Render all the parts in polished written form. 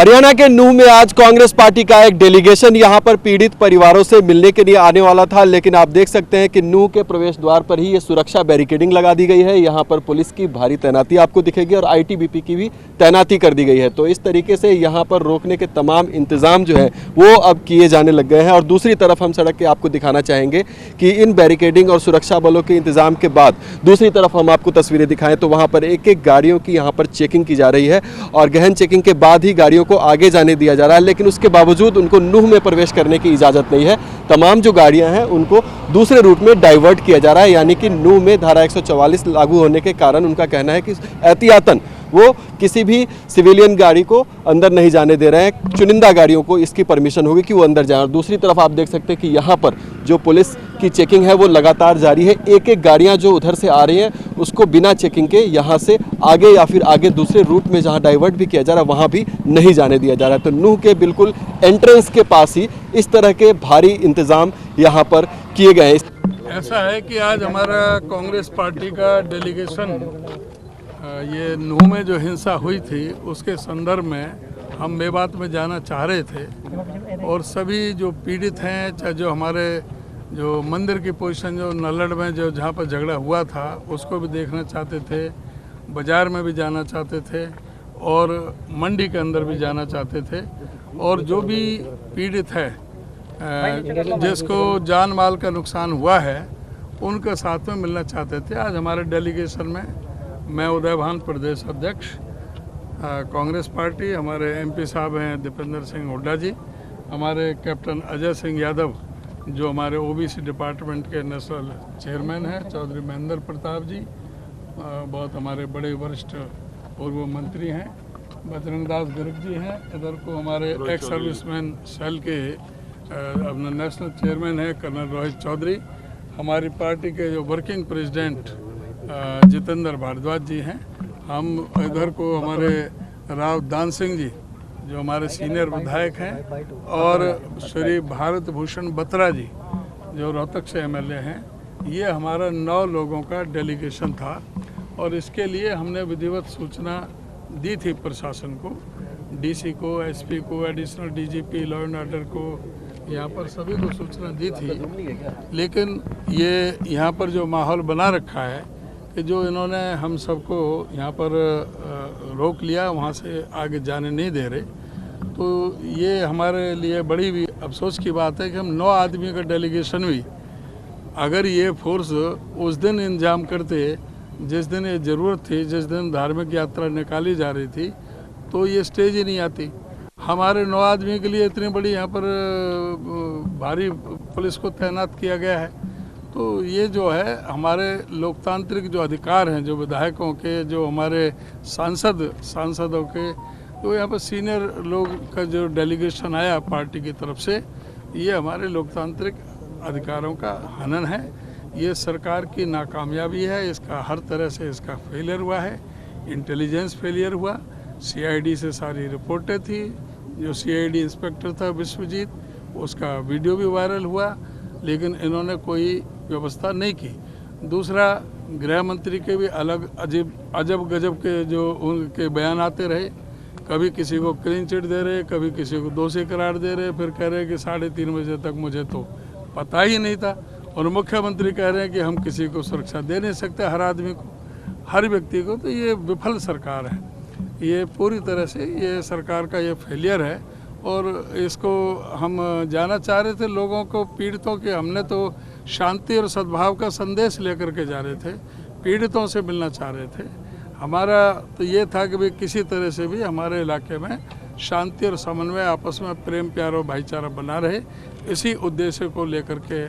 हरियाणा के नूंह में आज कांग्रेस पार्टी का एक डेलीगेशन यहां पर पीड़ित परिवारों से मिलने के लिए आने वाला था, लेकिन आप देख सकते हैं कि नूंह के प्रवेश द्वार पर ही ये सुरक्षा बैरिकेडिंग लगा दी गई है। यहां पर पुलिस की भारी तैनाती आपको दिखेगी और आईटीबीपी की भी तैनाती कर दी गई है। तो इस तरीके से यहां पर रोकने के तमाम इंतजाम जो है वो अब किए जाने लग गए हैं। और दूसरी तरफ हम सड़क के आपको दिखाना चाहेंगे कि इन बैरिकेडिंग और सुरक्षा बलों के इंतजाम के बाद दूसरी तरफ हम आपको तस्वीरें दिखाएं तो वहां पर एक एक गाड़ियों की यहां पर चेकिंग की जा रही है और गहन चेकिंग के बाद ही गाड़ियों को आगे जाने दिया जा रहा है। लेकिन उसके बावजूद उनको नूंह में प्रवेश करने की इजाज़त नहीं है। तमाम जो गाड़ियां हैं उनको दूसरे रूट में डाइवर्ट किया जा रहा है, यानी कि नूंह में धारा 144 लागू होने के कारण उनका कहना है कि एहतियातन वो किसी भी सिविलियन गाड़ी को अंदर नहीं जाने दे रहे हैं। चुनिंदा गाड़ियों को इसकी परमिशन होगी कि वो अंदर जाएं। और दूसरी तरफ आप देख सकते हैं कि यहाँ पर जो पुलिस की चेकिंग है वो लगातार जारी है। एक एक गाड़ियाँ जो उधर से आ रही हैं उसको बिना चेकिंग के यहाँ से आगे या फिर आगे दूसरे रूट में जहाँ डाइवर्ट भी किया जा रहा है वहाँ भी नहीं जाने दिया जा रहा है। तो नूंह के बिल्कुल एंट्रेंस के पास ही इस तरह के भारी इंतजाम यहाँ पर किए गए हैं। ऐसा है कि आज हमारा कांग्रेस पार्टी का डेलीगेशन ये नूंह में जो हिंसा हुई थी उसके संदर्भ में हम मेवात में जाना चाह रहे थे और सभी जो पीड़ित हैं, चाहे जो हमारे जो मंदिर की पोजीशन जो नल्लड़ में जो जहाँ पर झगड़ा हुआ था उसको भी देखना चाहते थे, बाज़ार में भी जाना चाहते थे और मंडी के अंदर भी जाना चाहते थे। और जो भी पीड़ित है जिसको जान माल का नुकसान हुआ है उनके साथ में मिलना चाहते थे। आज हमारे डेलीगेशन में मैं उदयभान प्रदेश अध्यक्ष कांग्रेस पार्टी, हमारे एमपी साहब हैं दीपेंद्र सिंह हुड्डा जी, हमारे कैप्टन अजय सिंह यादव जो हमारे ओबीसी डिपार्टमेंट के नेशनल चेयरमैन हैं, चौधरी महेंद्र प्रताप जी, बहुत हमारे बड़े वरिष्ठ पूर्व मंत्री हैं, बजरंग दास गर्ग जी हैं, इधर को हमारे एक्स सर्विसमैन सेल के अपना नेशनल चेयरमैन है कर्नल रोहित चौधरी, हमारी पार्टी के जो वर्किंग प्रेसिडेंट जितेंद्र भारद्वाज जी हैं, हम इधर को हमारे राव दान सिंह जी जो हमारे सीनियर विधायक हैं और श्री भारत भूषण बत्रा जी जो रोहतक से एमएलए हैं। ये हमारा 9 लोगों का डेलीगेशन था और इसके लिए हमने विधिवत सूचना दी थी प्रशासन को, डीसी को, एसपी को, additional DGP law and order को, यहाँ पर सभी को सूचना दी थी। लेकिन ये यहाँ पर जो माहौल बना रखा है कि जो इन्होंने हम सबको यहाँ पर रोक लिया, वहाँ से आगे जाने नहीं दे रहे, तो ये हमारे लिए बड़ी भी अफसोस की बात है कि हम 9 आदमी का डेलीगेशन भी अगर ये फोर्स उस दिन इंतजाम करते जिस दिन ये ज़रूरत थी, जिस दिन धार्मिक यात्रा निकाली जा रही थी, तो ये स्टेज ही नहीं आती। हमारे 9 आदमी के लिए इतनी बड़ी यहाँ पर भारी पुलिस को तैनात किया गया है। तो ये जो है हमारे लोकतांत्रिक जो अधिकार हैं, जो विधायकों के, जो हमारे सांसदों के, तो यहाँ पर सीनियर लोग का जो डेलीगेशन आया पार्टी की तरफ से, ये हमारे लोकतांत्रिक अधिकारों का हनन है। ये सरकार की नाकामयाबी है, इसका हर तरह से इसका फेलियर हुआ है। इंटेलिजेंस फेलियर हुआ, सीआईडी से सारी रिपोर्टें थी, जो सीआईडी इंस्पेक्टर था विश्वजीत, उसका वीडियो भी वायरल हुआ, लेकिन इन्होंने कोई व्यवस्था नहीं की। दूसरा, गृह मंत्री के भी अलग अजब गजब के जो उनके बयान आते रहे, कभी किसी को क्लीन चिट दे रहे, कभी किसी को दोषी करार दे रहे, फिर कह रहे कि 3:30 बजे तक मुझे तो पता ही नहीं था। और मुख्यमंत्री कह रहे हैं कि हम किसी को सुरक्षा दे नहीं सकते, हर आदमी को, हर व्यक्ति को। तो ये विफल सरकार है, ये पूरी तरह से ये सरकार का ये फेलियर है और इसको हम जाना चाह रहे थे लोगों को, पीड़ितों के। हमने तो शांति और सद्भाव का संदेश लेकर के जा रहे थे, पीड़ितों से मिलना चाह रहे थे। हमारा तो ये था कि भाई किसी तरह से भी हमारे इलाके में शांति और समन्वय, आपस में प्रेम प्यार और भाईचारा बना रहे, इसी उद्देश्य को लेकर के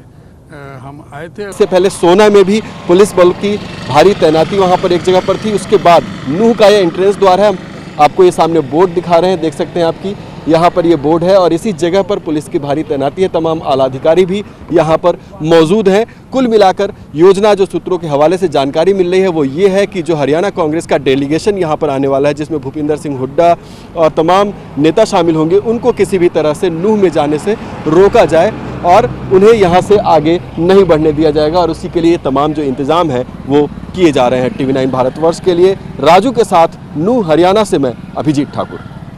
हम आए थे। इससे पहले सोना में भी पुलिस बल की भारी तैनाती वहां पर एक जगह पर थी। उसके बाद नूंह का ये एंट्रेंस द्वार है, आपको ये सामने बोर्ड दिखा रहे हैं, देख सकते हैं आपकी यहाँ पर ये बोर्ड है और इसी जगह पर पुलिस की भारी तैनाती है। तमाम आला अधिकारी भी यहाँ पर मौजूद हैं। कुल मिलाकर योजना जो सूत्रों के हवाले से जानकारी मिल रही है वो ये है कि जो हरियाणा कांग्रेस का डेलीगेशन यहाँ पर आने वाला है, जिसमें भूपिंदर सिंह हुड्डा और तमाम नेता शामिल होंगे, उनको किसी भी तरह से नूंह में जाने से रोका जाए और उन्हें यहाँ से आगे नहीं बढ़ने दिया जाएगा। और उसी के लिए तमाम जो इंतजाम है वो किए जा रहे हैं। TV9 भारतवर्ष के लिए राजू के साथ नूंह हरियाणा से मैं अभिजीत ठाकुर।